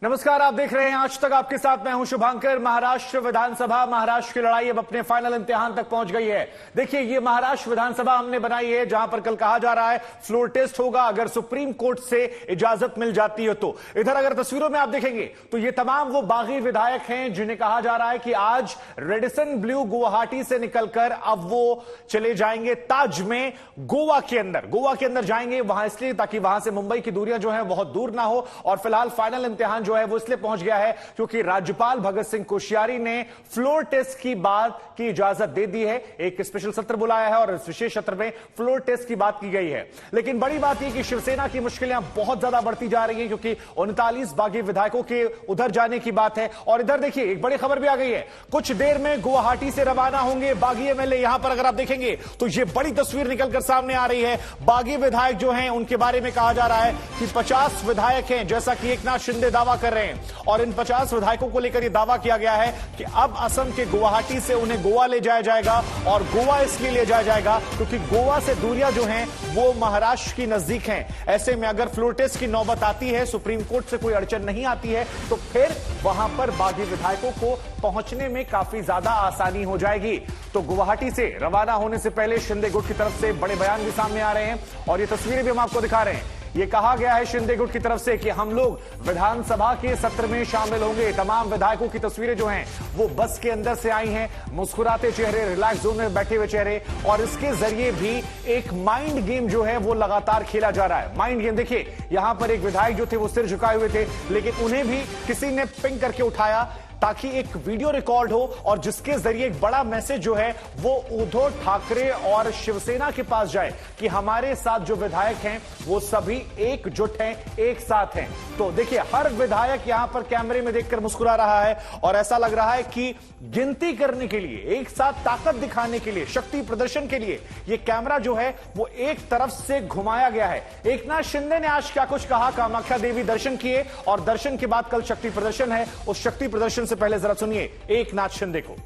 नमस्कार, आप देख रहे हैं आज तक। आपके साथ मैं हूं शुभांकर। महाराष्ट्र विधानसभा, महाराष्ट्र की लड़ाई अब अपने फाइनल इम्तिहान तक पहुंच गई है। देखिए, ये महाराष्ट्र विधानसभा हमने बनाई है जहां पर कल कहा जा रहा है फ्लोर टेस्ट होगा अगर सुप्रीम कोर्ट से इजाजत मिल जाती है तो। इधर अगर तस्वीरों में आप देखेंगे तो ये तमाम वो बागी विधायक हैं जिन्हें कहा जा रहा है कि आज रेडिसन ब्लू गुवाहाटी से निकलकर अब वो चले जाएंगे ताज में गोवा के अंदर जाएंगे। वहां इसलिए ताकि वहां से मुंबई की दूरियां जो है बहुत दूर ना हो। और फिलहाल फाइनल इम्तिहान जो है वो इसलिए पहुंच गया है क्योंकि राज्यपाल भगत सिंह कोश्यारी ने फ्लोर टेस्ट की बात की इजाजत दे दी है। एक स्पेशल सत्र बुलाया है और इस विशेष सत्र में फ्लोर टेस्ट की बात की गई है। लेकिन बड़ी बात यह कि शिवसेना की मुश्किलें बहुत ज्यादा बढ़ती जा रही हैं क्योंकि 39 बागी विधायकों के उधर जाने की बात है। और इधर देखिए, एक बड़ी खबर भी आ गई है। कुछ देर में गुवाहाटी से रवाना होंगे बागी एमएलए। यहां पर अगर आप देखेंगे तो यह बड़ी तस्वीर निकलकर सामने आ रही है। बागी विधायक जो हैं उनके बारे में कहा जा रहा है कि 50 विधायक हैं, जैसा कि एकनाथ शिंदे दावा कर रहे हैं। और इन 50 विधायकों को लेकर यह दावा किया गया है कि अब असम के गुवाहाटी से उन्हें गोवा ले जाया जाएगा। और गोवा इसलिए ले जाया जाएगा क्योंकि गोवा से दूरियां जो हैं वो महाराष्ट्र की नजदीक हैं। ऐसे में अगर फ्लोर टेस्ट की नौबत आती है, सुप्रीम कोर्ट से कोई अड़चन नहीं आती है, तो फिर वहां पर बागी विधायकों को पहुंचने में काफी ज्यादा आसानी हो जाएगी। तो गुवाहाटी से रवाना होने से पहले शिंदे गुट की तरफ से बड़े बयान भी सामने आ रहे हैं और ये तस्वीरें भी हम आपको दिखा रहे हैं। ये कहा गया है शिंदे गुट की तरफ से कि हम लोग विधानसभा के सत्र में शामिल होंगे। तमाम विधायकों की तस्वीरें जो हैं वो बस के अंदर से आई हैं, मुस्कुराते चेहरे, रिलैक्स जोन में बैठे हुए चेहरे। और इसके जरिए भी एक माइंड गेम जो है वो लगातार खेला जा रहा है। माइंड गेम देखिए, यहां पर एक विधायक जो थे वो सिर झुकाए हुए थे, लेकिन उन्हें भी किसी ने पिंग करके उठाया ताकि एक वीडियो रिकॉर्ड हो और जिसके जरिए एक बड़ा मैसेज जो है वो उद्धव ठाकरे और शिवसेना के पास जाए कि हमारे साथ जो विधायक हैं वो सभी एकजुट हैं, एक साथ हैं। तो देखिए, हर विधायक यहां पर कैमरे में देखकर मुस्कुरा रहा है और ऐसा लग रहा है कि गिनती करने के लिए, एक साथ ताकत दिखाने के लिए, शक्ति प्रदर्शन के लिए ये कैमरा जो है वो एक तरफ से घुमाया गया है। एकनाथ शिंदे ने आज क्या कुछ कहा, कामाख्या देवी दर्शन किए और दर्शन के बाद कल शक्ति प्रदर्शन है। उस शक्ति प्रदर्शन से पहले जरा सुनिए एकनाथ शिंदे को।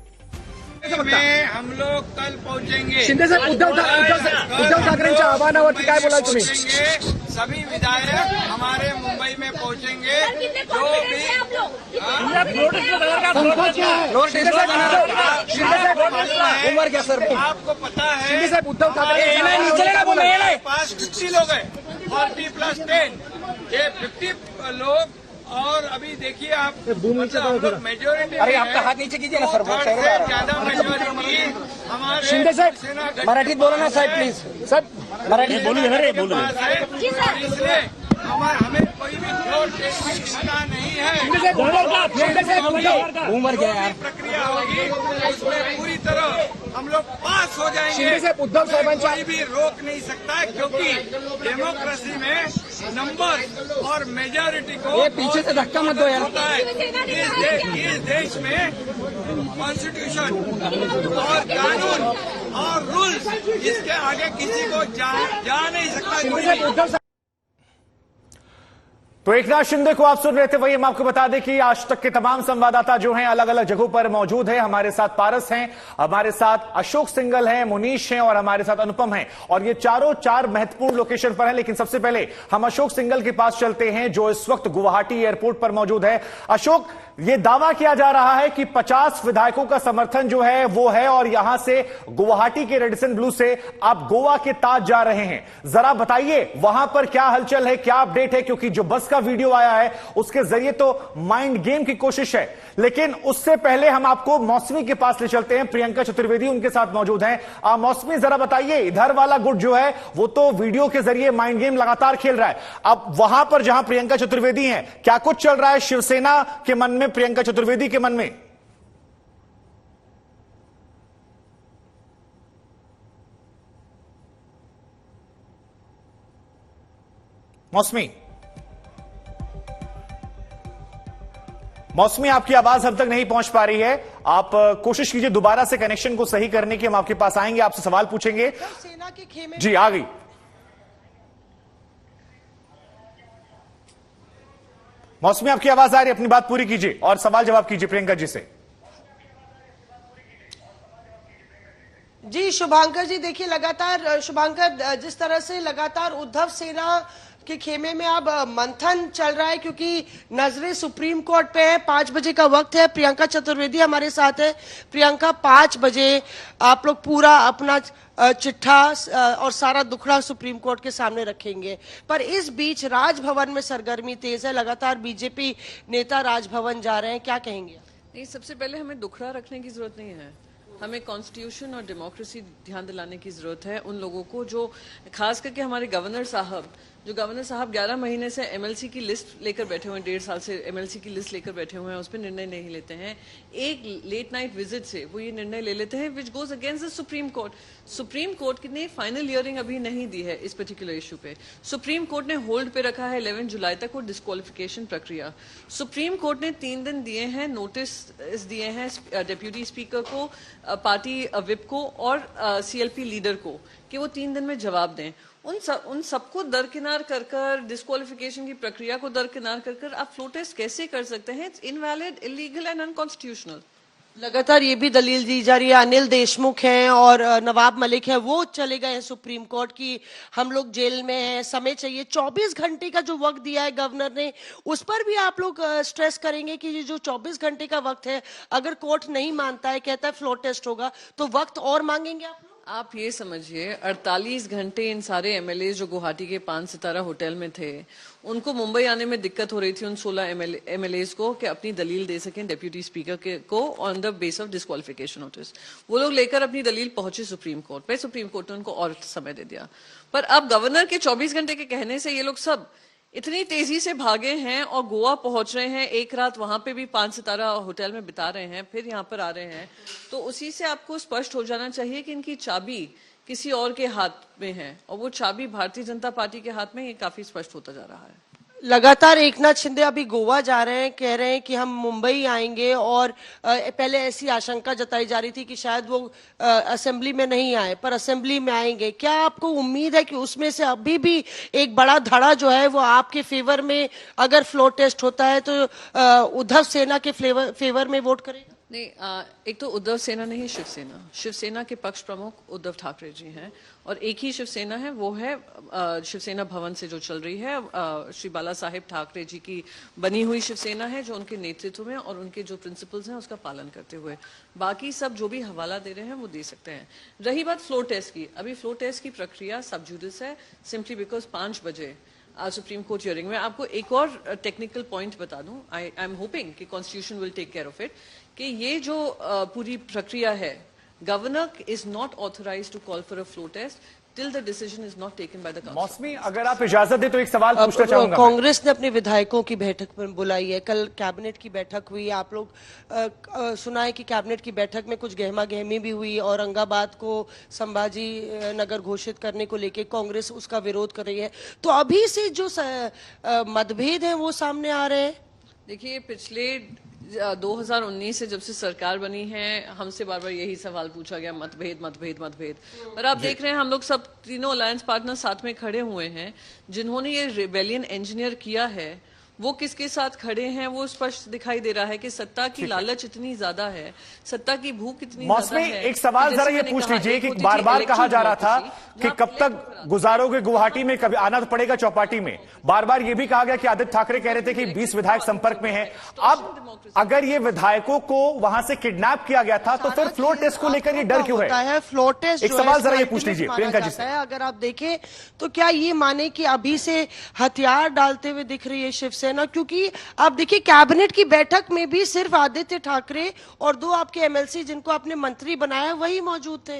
में हम लोग कल पहुंचेंगे। शिंदे साहेब, उद्धव ठाकरेंच्या आव्हानावरती काय बोलाल तुम्ही? सभी विधायक हमारे मुंबई में पहुंचेंगे। जो भी उमर क्या सर, आपको पता है, शिंदे साहेब उद्धव ठाकरे पास 50 लोग हैं, 40+10 ये 50 लोग। और अभी देखिए आप, मतलब मेजोरिटी, अरे आपका हाथ नीचे कीजिए ना सर, बहुत ज्यादा मेजोरिटी हमारे शिंदे साहेब मराठीत बोला ना साहेब, प्लीज सर मराठीत बोलिए ना रे, बोलिए। इसलिए हमें कोई भी फ्लोर टेस्ट की चिंता नहीं है। उमर क्या यार, प्रक्रिया होगी उसमें पूरी तरह हम लोग पास हो जाएंगे। उद्धव साहेबांच्या कोई भी रोक नहीं सकता है क्योंकि डेमोक्रेसी में नंबर और मेजोरिटी को ये पीछे से धक्का मत दो यार। होता है। इस देश में कॉन्स्टिट्यूशन और कानून और रूल्स, इसके आगे किसी को जा नहीं सकता। तो एकनाथ शिंदे को आप सुन रहे थे। वही हम आपको बता दें कि आज तक के तमाम संवाददाता जो हैं अलग अलग जगहों पर मौजूद हैं। हमारे साथ पारस हैं, हमारे साथ अशोक सिंघल हैं, मुनीश हैं और हमारे साथ अनुपम हैं। और ये चारों चार महत्वपूर्ण लोकेशन पर हैं। लेकिन सबसे पहले हम अशोक सिंघल के पास चलते हैं जो इस वक्त गुवाहाटी एयरपोर्ट पर मौजूद है। अशोक, ये दावा किया जा रहा है कि 50 विधायकों का समर्थन जो है वो है और यहां से गुवाहाटी के रेडिसन ब्लू से आप गोवा के ताज जा रहे हैं। जरा बताइए वहां पर क्या हलचल है, क्या अपडेट है? क्योंकि जो बस का वीडियो आया है उसके जरिए तो माइंड गेम की कोशिश है, लेकिन उससे पहले हम आपको मौसमी के पास ले चलते हैं। प्रियंका चतुर्वेदी उनके साथ मौजूद हैं। मौसमी, जरा बताइए, इधर वाला गुट जो है वो तो वीडियो के जरिए माइंड गेम लगातार खेल रहा है। अब वहां पर जहां प्रियंका चतुर्वेदी हैं, क्या कुछ चल रहा है शिवसेना के मन में, प्रियंका चतुर्वेदी के मन में? मौसमी, आपकी आवाज हम तक नहीं पहुंच पा रही है। आप कोशिश कीजिए दोबारा से कनेक्शन को सही करने की। हम आपके पास आएंगे, आपसे सवाल पूछेंगे। सेना के खेमे जी, आ गई मौसमी, आपकी आवाज आ रही है, अपनी बात पूरी कीजिए और सवाल जवाब कीजिए प्रियंका जी से। जी शुभांकर जी, देखिए लगातार शुभांकर जिस तरह से लगातार उद्धव सेना के खेमे में अब मंथन चल रहा है, क्योंकि नजरें सुप्रीम कोर्ट पे है। 5 बजे का वक्त है। प्रियंका चतुर्वेदी हमारे साथ है। प्रियंका, 5 बजे आप लोग पूरा अपना चिट्ठा और सारा दुखड़ा सुप्रीम कोर्ट के सामने रखेंगे, पर इस बीच राजभवन में सरगर्मी तेज है। लगातार बीजेपी नेता राजभवन जा रहे हैं, क्या कहेंगे? नहीं, सबसे पहले हमें दुखड़ा रखने की जरूरत नहीं है। हमें कॉन्स्टिट्यूशन और डेमोक्रेसी ध्यान दिलाने की जरूरत है उन लोगों को जो, खास करके हमारे गवर्नर साहब 11 महीने से एमएलसी की लिस्ट लेकर बैठे हुए हैं, 1.5 साल से एमएलसी की लिस्ट लेकर बैठे हुए हैं, उस पर निर्णय नहीं लेते हैं। एक लेट नाइट विजिट से वो ये निर्णय ले लेते हैं which goes against the supreme court. Supreme court ने फाइनल हियरिंग अभी नहीं दी है इस पर्टिकुलर इशू पे। सुप्रीम कोर्ट ने होल्ड पे रखा है 11 जुलाई तक वो डिस्क्वालिफिकेशन प्रक्रिया। सुप्रीम कोर्ट ने 3 दिन दिए हैं, नोटिस दिए हैं डिप्यूटी स्पीकर को, पार्टी विप को और सीएलपी लीडर को कि वो 3 दिन में जवाब दें। उन सबको दरकिनार कर डिस्क्वालिफिकेशन की प्रक्रिया को दरकिनार कर आप फ्लो टेस्ट कैसे कर सकते हैं? It's invalid, illegal and unconstitutional. लगातार ये भी दलील दी जा रही है, अनिल देशमुख हैं और नवाब मलिक है, वो चले गए हैं सुप्रीम कोर्ट की, हम लोग जेल में हैं, समय चाहिए। 24 घंटे का जो वक्त दिया है गवर्नर ने, उस पर भी आप लोग स्ट्रेस करेंगे कि ये जो 24 घंटे का वक्त है, अगर कोर्ट नहीं मानता है, कहता है फ्लोर टेस्ट होगा, तो वक्त और मांगेंगे आप लोग? आप ये समझिए 48 घंटे इन सारे एमएलए जो गुवाहाटी के 5 सितारा होटल में थे, उनको मुंबई आने में दिक्कत हो रही थी उन 16 एमएलए को कि अपनी दलील दे सकें डिप्यूटी स्पीकर को on the base of disqualification notice. वो लोग लेकर अपनी दलील पहुंचे सुप्रीम कोर्ट पे, सुप्रीम कोर्ट ने उनको और समय दे दिया। पर अब गवर्नर के 24 घंटे के कहने से ये लोग सब इतनी तेजी से भागे हैं और गोवा पहुंच रहे हैं, एक रात वहां पे भी 5 सितारा होटल में बिता रहे हैं, फिर यहाँ पर आ रहे हैं, तो उसी से आपको स्पष्ट हो जाना चाहिए कि इनकी चाबी किसी और के हाथ में है और वो चाबी भारतीय जनता पार्टी के हाथ में, ये काफी स्पष्ट होता जा रहा है। लगातार एकनाथ शिंदे अभी गोवा जा रहे हैं, कह रहे हैं कि हम मुंबई आएंगे, और पहले ऐसी आशंका जताई जा रही थी कि शायद वो असेंबली में नहीं आए, पर असेंबली में आएंगे। क्या आपको उम्मीद है कि उसमें से अभी भी एक बड़ा धड़ा जो है वो आपके फेवर में, अगर फ्लोर टेस्ट होता है तो उद्धव सेना के फेवर में वोट करेगा? नहीं, एक तो उद्धव सेना नहीं, शिवसेना के पक्ष प्रमुख उद्धव ठाकरे जी हैं और एक ही शिवसेना है, वो है शिवसेना भवन से जो चल रही है, श्री बाला साहेब ठाकरे जी की बनी हुई शिवसेना है जो उनके नेतृत्व में और उनके जो प्रिंसिपल्स हैं उसका पालन करते हुए। बाकी सब जो भी हवाला दे रहे हैं वो दे सकते हैं। रही बात फ्लोर टेस्ट की, अभी फ्लोर टेस्ट की प्रक्रिया सब जुडिस है, सिंपली बिकॉज 5 बजे सुप्रीम कोर्ट हियरिंग में। आपको एक और टेक्निकल पॉइंट बता दूं, आई एम होपिंग कि constitution will take care of it, कि ये जो पूरी प्रक्रिया है, governor is not authorised to call for a flow test till the decision is not taken by the council. मौसमी, अगर आप इजाजत दें तो एक सवाल पूछना चाहूंगा। कांग्रेस ने अपने विधायकों की बैठक बुलाई है, कल कैबिनेट की बैठक हुई, आप लोग सुना है कि कैबिनेट की बैठक में कुछ गहमा गहमी भी हुई, औरंगाबाद को संभाजी नगर घोषित करने को लेके कांग्रेस उसका विरोध कर रही है, तो अभी से जो मतभेद है वो सामने आ रहे हैं। देखिए, पिछले 2019 से जब से सरकार बनी है, हमसे बार बार यही सवाल पूछा गया, मतभेद। पर आप देख रहे हैं हम लोग सब तीनों अलायंस पार्टनर साथ में खड़े हुए हैं। जिन्होंने ये रिबेलियन इंजीनियर किया है वो किसके साथ खड़े हैं वो स्पष्ट दिखाई दे रहा है कि सत्ता की लालच इतनी ज्यादा है, सत्ता की भूख इतनी ज्यादा है। एक सवाल जरा ये पूछ लीजिए कि बार बार कहा जा रहा था कि कब तक गुजारोगे गुवाहाटी में, कभी आना तो पड़ेगा चौपाटी में। बार बार ये भी कहा गया कि आदित्य ठाकरे कह रहे थे कि 20 विधायक संपर्क में हैं। अब अगर ये विधायकों को वहां से किडनैप किया गया था तो फिर फ्लोर टेस्ट को लेकर ये डर क्यों है? फ्लोर टेस्ट एक सवाल जरा ये पूछ लीजिए प्रियंका जी से। अगर आप देखें तो क्या ये माने कि अभी से हथियार डालते हुए दिख रही है शिवसेना? क्योंकि आप देखिए कैबिनेट की बैठक में भी सिर्फ आदित्य ठाकरे और 2 आपके एमएलसी जिनको आपने मंत्री बनाया वही मौजूद थे,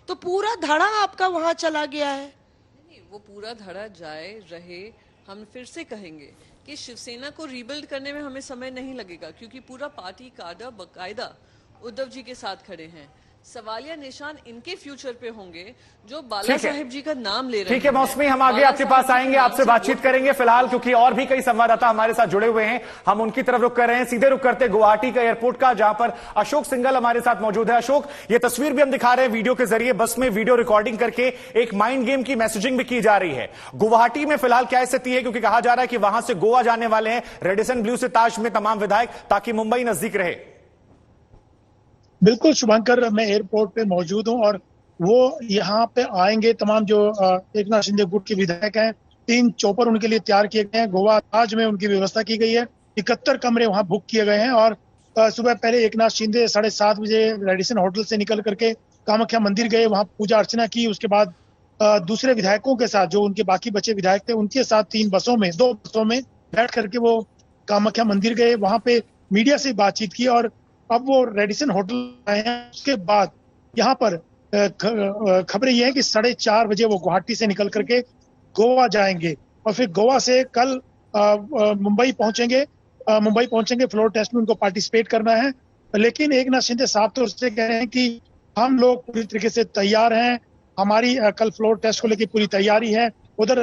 तो पूरा धड़ा आपका वहां चला गया है। नहीं, वो पूरा धड़ा जाए रहे, हम फिर से कहेंगे कि शिवसेना को रीबिल्ड करने में हमें समय नहीं लगेगा, क्योंकि पूरा पार्टी काडर बकायदा उद्धव जी के साथ खड़े हैं। सवालिया निशान इनके फ्यूचर पे होंगे जो बाला साहेब जी का नाम ले रहे हैं। ठीक है मौसमी, हम आगे आपके पास आएंगे, आपसे बातचीत करेंगे। फिलहाल क्योंकि और भी कई संवाददाता हमारे साथ जुड़े हुए हैं, हम उनकी तरफ रुख कर रहे हैं। सीधे रुख करते गुवाहाटी का एयरपोर्ट का, जहां पर अशोक सिंघल हमारे साथ मौजूद है। अशोक, ये तस्वीर भी हम दिखा रहे हैं वीडियो के जरिए, बस में वीडियो रिकॉर्डिंग करके एक माइंड गेम की मैसेजिंग भी की जा रही है। गुवाहाटी में फिलहाल क्या स्थिति है, क्योंकि कहा जा रहा है कि वहां से गोवा जाने वाले हैं रेडिसन ब्लू से ताज में तमाम विधायक, ताकि मुंबई नजदीक रहे। बिल्कुल शुभंकर, मैं एयरपोर्ट पे मौजूद हूं और वो यहाँ पे आएंगे। तमाम जो एकनाथ शिंदे गुट के विधायक हैं 3 चौपर उनके लिए तैयार किए गए हैं। गोवा ताज में उनकी व्यवस्था की गई है। 71 कमरे वहां बुक किए गए हैं और सुबह पहले एकनाथ शिंदे 7:30 बजे रेडिसन होटल से निकल करके कामाख्या मंदिर गए, वहां पूजा अर्चना की। उसके बाद दूसरे विधायकों के साथ, जो उनके बाकी बचे विधायक थे, उनके साथ 2 बसों में बैठ करके वो कामाख्या मंदिर गए, वहां पे मीडिया से बातचीत की और अब वो रेडिसन होटल आए हैं। उसके बाद यहाँ पर खबरें ये है कि 4:30 बजे वो गुवाहाटी से निकल करके गोवा जाएंगे और फिर गोवा से कल मुंबई पहुंचेंगे। फ्लोर टेस्ट में उनको पार्टिसिपेट करना है। लेकिन एकनाथ शिंदे साफ तौर से कह रहे हैं कि हम लोग पूरी तरीके से तैयार हैं, हमारी कल फ्लोर टेस्ट को लेकर पूरी तैयारी है। उधर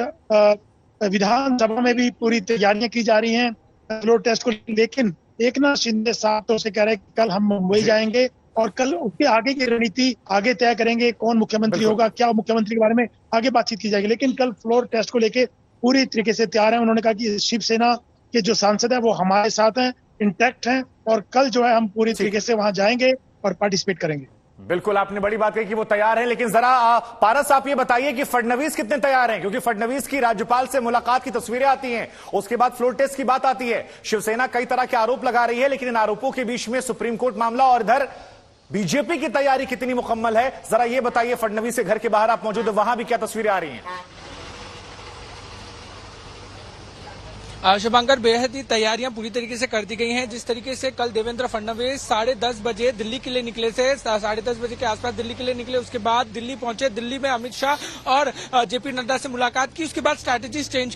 विधानसभा में भी पूरी तैयारियां की जा रही हैं फ्लोर टेस्ट को। लेकिन एकनाथ शिंदे साफ तौर से कह रहे हैं कि कल हम मुंबई जाएंगे और कल उसके आगे की रणनीति आगे तय करेंगे, कौन मुख्यमंत्री होगा, क्या मुख्यमंत्री के बारे में आगे बातचीत की जाएगी। लेकिन कल फ्लोर टेस्ट को लेकर पूरी तरीके से तैयार है। उन्होंने कहा कि शिवसेना के जो सांसद है वो हमारे साथ हैं, इंटैक्ट हैं और कल जो है हम पूरी तरीके से वहां जाएंगे और पार्टिसिपेट करेंगे। बिल्कुल, आपने बड़ी बात कही कि वो तैयार हैं, लेकिन जरा पारस आप ये बताइए कि फडणवीस कितने तैयार हैं, क्योंकि फडणवीस की राज्यपाल से मुलाकात की तस्वीरें आती हैं, उसके बाद फ्लोर टेस्ट की बात आती है। शिवसेना कई तरह के आरोप लगा रही है, लेकिन इन आरोपों के बीच में सुप्रीम कोर्ट मामला और इधर बीजेपी की तैयारी कितनी मुकम्मल है, जरा ये बताइए। फडणवीस के घर के बाहर आप मौजूद हैं, वहां भी क्या तस्वीरें आ रही हैं? शुभंकर, बेहद ही तैयारियां पूरी तरीके से कर दी गई हैं। जिस तरीके से कल देवेंद्र फडणवीस 10:30 बजे दिल्ली के लिए निकले थे, 10:30 बजे के आसपास दिल्ली के लिए निकले, उसके बाद दिल्ली पहुंचे, दिल्ली में अमित शाह और जेपी नड्डा से मुलाकात की। उसके बाद स्ट्रैटेजी चेंज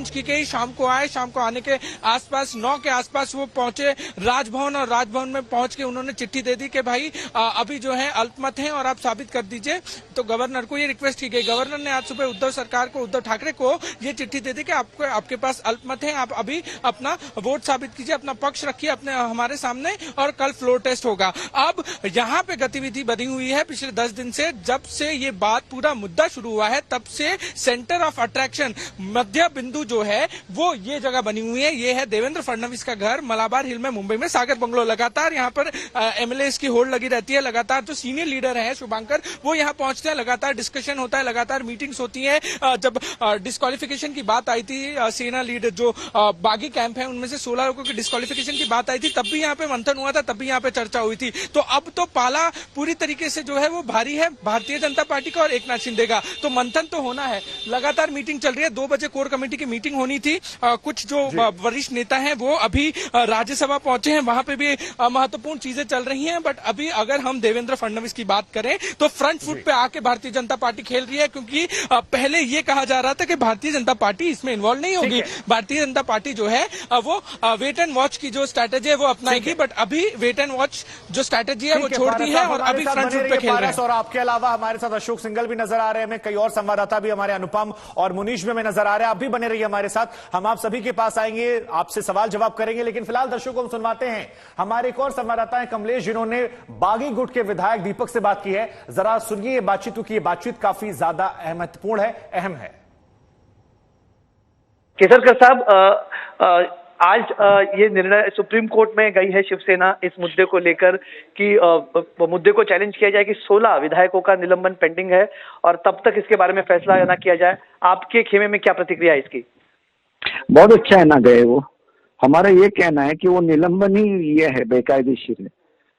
की गई, शाम को आने के आसपास 9 के आसपास वो पहुंचे राजभवन और राजभवन में पहुंच के उन्होंने चिट्ठी दे दी कि भाई अभी जो है अल्पमत है और आप साबित कर दीजिए। तो गवर्नर को ये रिक्वेस्ट की गई। गवर्नर ने आज सुबह उद्धव ठाकरे को ये चिट्ठी दे दी कि आपके पास अल्पमत है, आप अभी अपना वोट साबित कीजिए, अपना पक्ष रखिए अपने हमारे सामने और कल फ्लोर टेस्ट होगा। अब यहाँ पे गतिविधि बनी हुई है पिछले 10 दिन से, जब से ये बात पूरा मुद्दा शुरू हुआ है तब से सेंटर ऑफ अट्रैक्शन, मध्य बिंदु जो है वो ये जगह बनी हुई है। ये है देवेंद्र फडणवीस का घर मलाबार हिल में मुंबई में, सागर बंगलो। लगातार यहाँ पर एमएलए की होड़ लगी रहती है, लगातार जो सीनियर लीडर है शुभांकर वो यहाँ पहुंचते हैं, लगातार डिस्कशन होता है, लगातार मीटिंग्स होती है। जब डिस्क्वालिफिकेशन की बात आई थी, सेना लीडर जो बागी कैंप है उनमें से 16 लोगों की डिस्क्वालिफिकेशन की बात आई थी, तब भी यहाँ पे मंथन हुआ था, तब भी यहाँ पे चर्चा हुई थी। तो अब तो पाला पूरी तरीके से जो है वो भारी है भारतीय जनता पार्टी का और एकनाथ शिंदे का। तो मंथन तो होना है, लगातार मीटिंग चल रही है। 2 बजे कोर कमेटी की मीटिंग होनी थी। कुछ जो वरिष्ठ नेता हैं वो अभी राज्यसभा पहुंचे हैं, वहां पे भी महत्वपूर्ण चीजें चल रही हैं। बट अभी अगर हम देवेंद्र फडणवीस की बात करें तो फ्रंट फुट पे आके भारतीय जनता पार्टी खेल रही है, क्योंकि पहले ये कहा जा रहा था कि भारतीय जनता पार्टी इसमें इन्वॉल्व नहीं होगी। भारतीय जनता पार्टी जो है वो वेट एंड वॉच की जो स्ट्रैटेजी है वो अपनाएगी, बट अभी वेट एंड वॉच जो स्ट्रैटेजी है वो छोड़ दी है और अभी फ्रंट फुट पे खेल रहे हैं। और आपके अलावा हमारे साथ अशोक सिंघल भी नजर आ रहे हैं, हमें कई और संवाददाता भी हमारे अनुपम और मुनीश भी हमें नजर आ रहे हैं। आप भी बने रहिए हमारे साथ, हम आप सभी के पास आएंगे, आपसे सवाल जवाब करेंगे। लेकिन फिलहाल दर्शकों को हम सुनवाते हैं हमारे एक और संवाददाता है कमलेश, जिन्होंने बागी गुट के विधायक दीपक से बात की है। जरा सुनिए ये बातचीत, क्योंकि ये बातचीत काफी ज्यादा महत्वपूर्ण है, अहम है। केसरकर साहब, आज ये निर्णय सुप्रीम कोर्ट में गई है शिवसेना इस मुद्दे को लेकर कि मुद्दे को चैलेंज किया जाए कि 16 विधायकों का निलंबन पेंडिंग है और तब तक इसके बारे में फैसला ना किया जाए। आपके खेमे में क्या प्रतिक्रिया है इसकी? बहुत अच्छा है ना गए वो। हमारा ये कहना है कि वो निलंबन ही ये है, बेकायदेशीर है।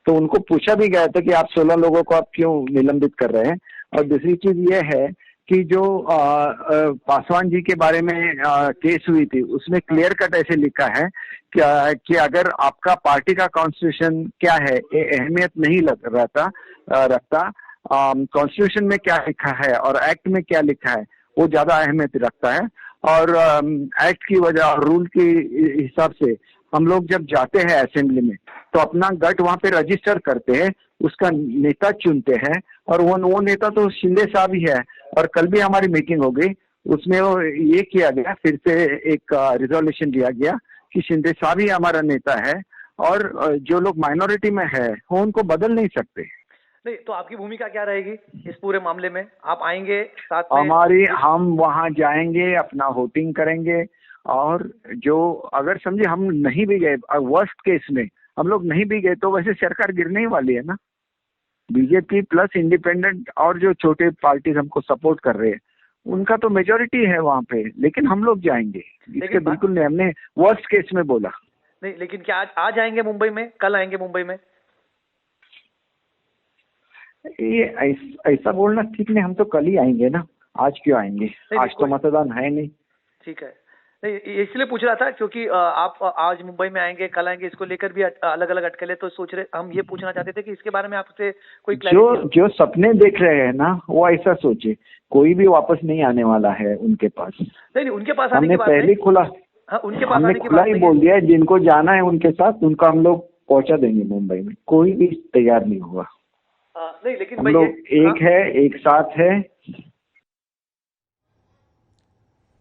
तो उनको पूछा भी गया था कि आप 16 लोगों को आप क्यों निलंबित कर रहे हैं। और दूसरी चीज ये है कि जो पासवान जी के बारे में केस हुई थी उसमें क्लियर कट ऐसे लिखा है कि अगर आपका पार्टी का कॉन्स्टिट्यूशन क्या है ये अहमियत नहीं रखता, कॉन्स्टिट्यूशन में क्या लिखा है और एक्ट में क्या लिखा है वो ज्यादा अहमियत रखता है। और एक्ट की वजह और रूल के हिसाब से हम लोग जब जाते हैं असेंबली में तो अपना गट वहां पे रजिस्टर करते हैं, उसका नेता चुनते हैं और वो नेता तो शिंदे साहब ही है। और कल भी हमारी मीटिंग हो गई, उसमें वो ये किया गया, फिर से एक रिजोल्यूशन लिया गया कि शिंदे साहब ही हमारा नेता है और जो लोग माइनॉरिटी में है वो उनको बदल नहीं सकते। नहीं तो आपकी भूमिका क्या रहेगी इस पूरे मामले में? आप आएंगे साथ में? हम वहां जाएंगे, अपना वोटिंग करेंगे और जो अगर समझे हम नहीं भी गए, वर्स्ट केस में हम लोग नहीं भी गए तो वैसे सरकार गिरने ही वाली है ना। बीजेपी प्लस इंडिपेंडेंट और जो छोटे पार्टीज हमको सपोर्ट कर रहे हैं उनका तो मेजोरिटी है वहाँ पे, लेकिन हम लोग जाएंगे, इसके बिल्कुल नहीं। हमने वर्स्ट केस में बोला नहीं, लेकिन क्या आज आएंगे मुंबई में, कल आएंगे मुंबई में? ये ऐसा बोलना ठीक नहीं। हम तो कल ही आएंगे ना, आज क्यों आएंगे? आज तो मतदान है नहीं। ठीक है, नहीं इसलिए पूछ रहा था क्योंकि आप आज मुंबई में आएंगे, कल आएंगे, इसको लेकर भी अलग अलग अटकलें, तो सोच रहे, हम ये पूछना चाहते थे कि इसके बारे में आपसे कोई जो सपने देख रहे हैं ना, वो ऐसा सोचे, कोई भी वापस नहीं आने वाला है उनके पास। नहीं, उनके पास हमने पहले खुला, उनके पास हमने खुला ही बोल दिया है, जिनको जाना है उनके साथ, उनका हम लोग पहुंचा देंगे मुंबई में। कोई भी तैयार नहीं हुआ। नहीं, लेकिन हम लोग एक है, एक साथ है।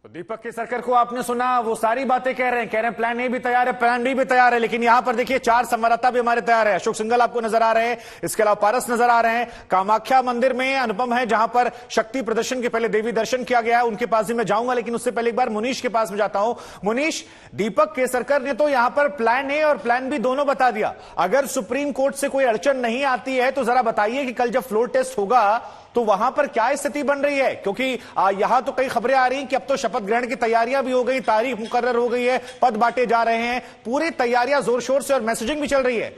तो दीपक केसरकर को आपने सुना, वो सारी बातें कह रहे हैं प्लान ए भी तैयार है, प्लान बी भी तैयार है, लेकिन यहां पर देखिए 4 संवाददाता भी हमारे तैयार है। अशोक सिंघल आपको नजर आ रहे हैं, इसके अलावा पारस नजर आ रहे हैं, कामाख्या मंदिर में अनुपम है, जहां पर शक्ति प्रदर्शन के पहले देवी दर्शन किया गया है, उनके पास भी मैं जाऊंगा, लेकिन उससे पहले एक बार मुनीश के पास में जाता हूं। मुनीश, दीपक केसरकर ने तो यहां पर प्लान ए और प्लान बी दोनों बता दिया। अगर सुप्रीम कोर्ट से कोई अड़चन नहीं आती है तो जरा बताइए कि कल जब फ्लोर टेस्ट होगा तो वहां पर क्या स्थिति बन रही है, क्योंकि यहां तो कई खबरें आ रही हैं कि अब तो शपथ ग्रहण की तैयारियां भी हो गई, तारीख मुकर्रर हो गई है, पद बांटे जा रहे हैं, पूरी तैयारियां जोर शोर से और मैसेजिंग भी चल रही है।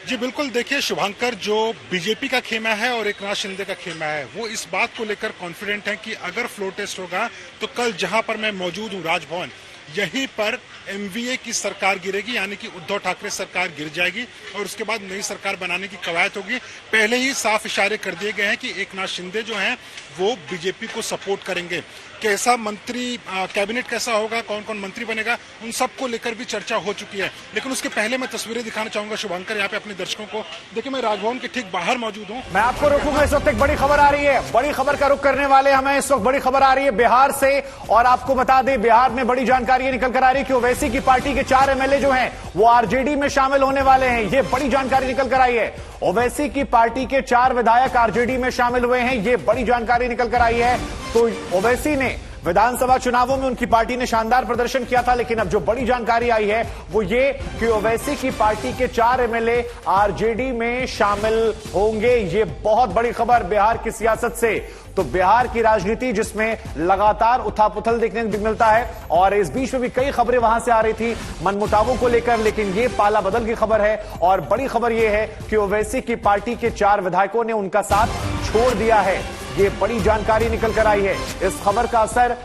जी बिल्कुल, देखिए शुभांकर, जो बीजेपी का खेमा है और एकनाथ शिंदे का खेमा है, वो इस बात को लेकर कॉन्फिडेंट है कि अगर फ्लोर टेस्ट होगा तो कल जहां पर मैं मौजूद हूं, राजभवन, यहीं पर एमवीए की सरकार गिरेगी, यानी कि उद्धव ठाकरे सरकार गिर जाएगी और उसके बाद नई सरकार बनाने की कवायद होगी। पहले ही साफ इशारे कर दिए गए हैं कि एकनाथ शिंदे जो हैं वो बीजेपी को सपोर्ट करेंगे। कैसा मंत्री कैबिनेट कैसा होगा, कौन कौन मंत्री बनेगा, उन सबको लेकर भी चर्चा हो चुकी है। लेकिन उसके पहले मैं तस्वीरें दिखाना चाहूंगा शुभांकर, यहाँ पे अपने दर्शकों को। देखिए, मैं राजभवन के ठीक बाहर मौजूद हूँ। मैं आपको रोकूंगा, इस वक्त एक बड़ी खबर आ रही है, बड़ी खबर का रुख करने वाले हमें इस वक्त बड़ी खबर आ रही है बिहार से, और आपको बता दें बिहार में बड़ी जानकारी निकल कर आ रही है कि ओवैसी की पार्टी के 4 एमएलए जो हैं वो आरजेडी में शामिल होने वाले हैं। ये बड़ी जानकारी निकल कर आई है। ओवैसी की पार्टी के 4 विधायक आरजेडी में शामिल हुए हैं, ये बड़ी जानकारी निकल कर आई है। तो ओवैसी ने विधानसभा चुनावों में उनकी पार्टी ने शानदार प्रदर्शन किया था, लेकिन अब जो बड़ी जानकारी आई है वो ये कि ओवैसी की पार्टी के 4 एमएलए आरजेडी में शामिल होंगे। ये बहुत बड़ी खबर बिहार की सियासत से। तो बिहार की राजनीति जिसमें लगातार उथापुथल देखने को मिलता है, और इस बीच में भी कई खबरें वहां से आ रही थी मनमुटावों को लेकर, लेकिन ये पाला बदल की खबर है। और बड़ी खबर ये है कि ओवैसी की पार्टी के 4 विधायकों ने उनका साथ छोड़ दिया है। ये बड़ी जानकारी निकल कर आई है। इस खबर का असर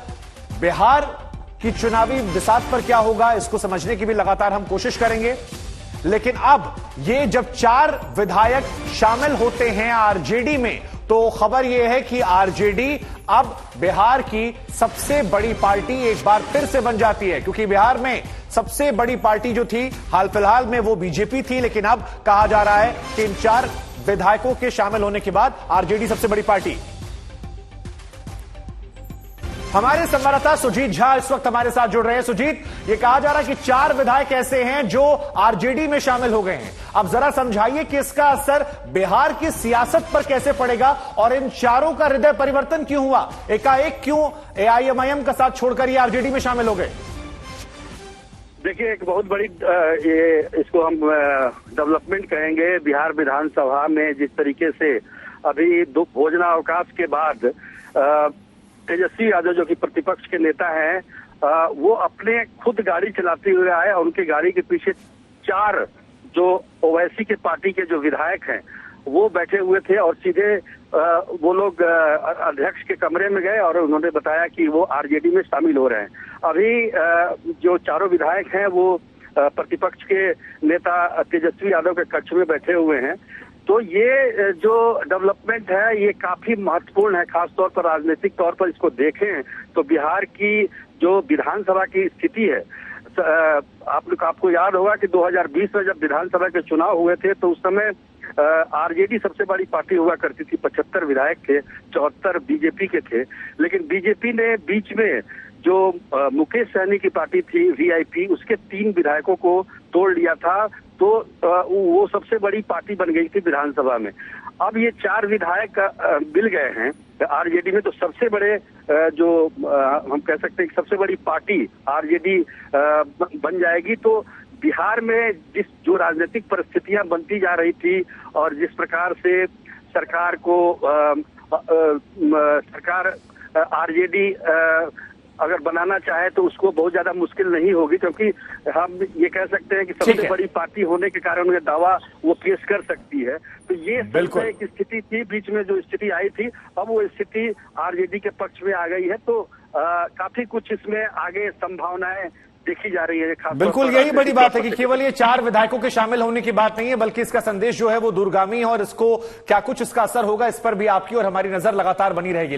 बिहार की चुनावी बिसात पर क्या होगा, इसको समझने की भी लगातार हम कोशिश करेंगे। लेकिन अब ये जब 4 विधायक शामिल होते हैं आरजेडी में, तो खबर यह है कि आरजेडी अब बिहार की सबसे बड़ी पार्टी एक बार फिर से बन जाती है, क्योंकि बिहार में सबसे बड़ी पार्टी जो थी हाल फिलहाल में वो बीजेपी थी, लेकिन अब कहा जा रहा है कि इन 4 विधायकों के शामिल होने के बाद आरजेडी सबसे बड़ी पार्टी। हमारे संवाददाता सुजीत झा इस वक्त हमारे साथ जुड़ रहे हैं। सुजीत, ये कहा जा रहा है कि 4 विधायक ऐसे हैं जो आरजेडी में शामिल हो गए हैं। अब जरा समझाइए कि इसका असर बिहार की सियासत पर कैसे पड़ेगा, और इन 4 का हृदय परिवर्तन क्यों हुआ, एकाएक क्यों एआईएमआईएम का साथ छोड़कर ये आरजेडी में शामिल हो गए? देखिए, एक बहुत बड़ी ये इसको हम डेवलपमेंट कहेंगे बिहार विधानसभा में। जिस तरीके से अभी भोजनावकाश के बाद तेजस्वी यादव जो कि प्रतिपक्ष के नेता हैं, वो अपने खुद गाड़ी चलाते हुए आए और उनके गाड़ी के पीछे 4 जो ओवैसी के पार्टी के जो विधायक हैं वो बैठे हुए थे, और सीधे वो लोग अध्यक्ष के कमरे में गए और उन्होंने बताया कि वो आरजेडी में शामिल हो रहे हैं। अभी जो 4 विधायक हैं वो प्रतिपक्ष के नेता तेजस्वी यादव के कक्ष में बैठे हुए हैं। तो ये जो डेवलपमेंट है ये काफी महत्वपूर्ण है, खासतौर पर राजनीतिक तौर पर इसको देखें तो बिहार की जो विधानसभा की स्थिति है, आपको याद होगा कि 2020 में जब विधानसभा के चुनाव हुए थे तो उस समय आरजेडी सबसे बड़ी पार्टी हुआ करती थी, 75 विधायक थे, 74 बीजेपी के थे। लेकिन बीजेपी ने बीच में जो मुकेश सहनी की पार्टी थी वीआईपी, उसके 3 विधायकों को तोड़ लिया था, तो वो सबसे बड़ी पार्टी बन गई थी विधानसभा में। अब ये 4 विधायक मिल गए हैं आरजेडी में, तो सबसे बड़े जो हम कह सकते हैं सबसे बड़ी पार्टी आरजेडी बन जाएगी। तो बिहार में जो राजनीतिक परिस्थितियां बनती जा रही थी और जिस प्रकार से सरकार को सरकार आरजेडी अगर बनाना चाहे तो उसको बहुत ज्यादा मुश्किल नहीं होगी, क्योंकि हम ये कह सकते हैं कि सबसे बड़ी पार्टी होने के कारण उनका दावा वो पेश कर सकती है। तो ये एक स्थिति थी, बीच में जो स्थिति आई थी, अब वो स्थिति आरजेडी के पक्ष में आ गई है। तो काफी कुछ इसमें आगे संभावनाएं देखी जा रही है। बिल्कुल यही बड़ी बात है कि केवल ये 4 विधायकों के शामिल होने की बात नहीं है, बल्कि इसका संदेश जो है वो दूरगामी है, और इसको क्या कुछ इसका असर होगा इस पर भी आपकी और हमारी नजर लगातार बनी रहेगी।